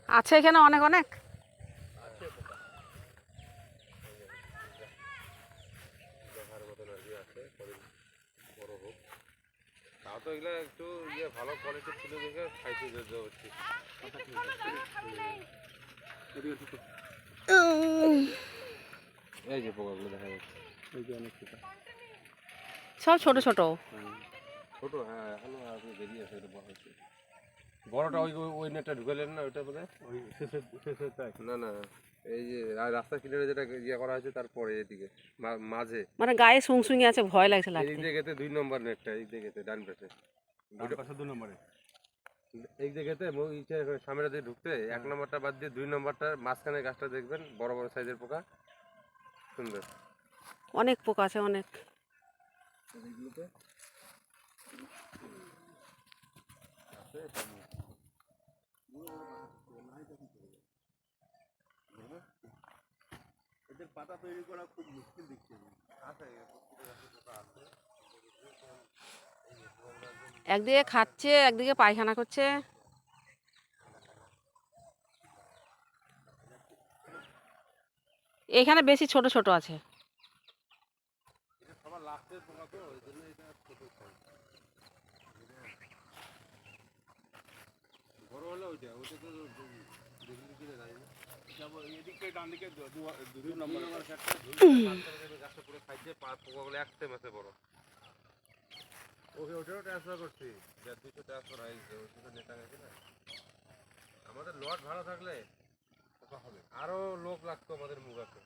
আছে এখানে অনেক অনেক। আছে পোকা দেখার মতন আর কি আছে, কদিন বড় হোক। তাও তো এগুলো একটু ভালো কোয়ালিটির ছিল দেখে খাইতে যেতে হচ্ছে। এই যে পোকাগুলো দেখা যাচ্ছে, এই যে অনেক পোকা, সব ছোট ছোট। ছোট। হ্যাঁ এখনো আপনি বেরিয়ে আছে, এটা বড় হচ্ছে। বড়টা ওই ওই নেটটা ঢুকালেন না, ওইটা বোধ হয় ওই শেষেরটাই। না না, এই যে রাস্তার কিনারে যেটা করা হয়েছে তারপরে এদিকে মাঝে, মানে গায়ে সুংসুঙে আছে, ভয় লাগছে এই লাগতে। দিক দিয়ে গেতে 2 নম্বর নেটটা, এই দিকে গেতে ডান পাশে, ডান পাশে 2 নম্বরে এই দিকে গেতে সামনে দিয়ে ঢুকতে 1 নম্বরটা বাদ দিয়ে 2 নম্বরটার মাঝখানে গাছটা দেখবেন, বড় বড় সাইজের পোকা, সুন্দর। অনেক পোকা আছে অনেক। এইগুলোতে আছে এদের পাতা তৈরি করা খুব মুশকিল দেখতে আছে, আছে। একদিকে খাচ্ছে, একদিকে পায়খানা করছে। এখানে বেশি ছোট ছোট আছে। এটা সবার লাস্টের পোকা তো, ওই জন্য এটা ছোট খাই। বড় হলে ওইটা তো দেখলি কিনে যায় না। এদিক থেকে ডান দিকে 2 নম্বর গাছটা গাছটা পুরো খাইছে, পোকাগুলো একটাই মাসে বড়। ওকে ওটাও ট্রান্সফার করছি, 200 ট্রান্সফার হয়েছে, ওষুধের নেতা গেছে না। আমাদের লট ভালো থাকলে পোকা হবে, আরো লোক লাগতো আমাদের মুগাতে।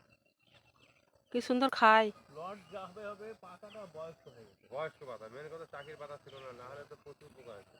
কি সুন্দর খায়। লট যা হবে হবে, পাতাটা বয়স্ক হয়ে গেছে, বয়স্ক পাতা, মেন কথা চাকির পাতা ছিল না, না হলে তো প্রচুর পোকা আছে।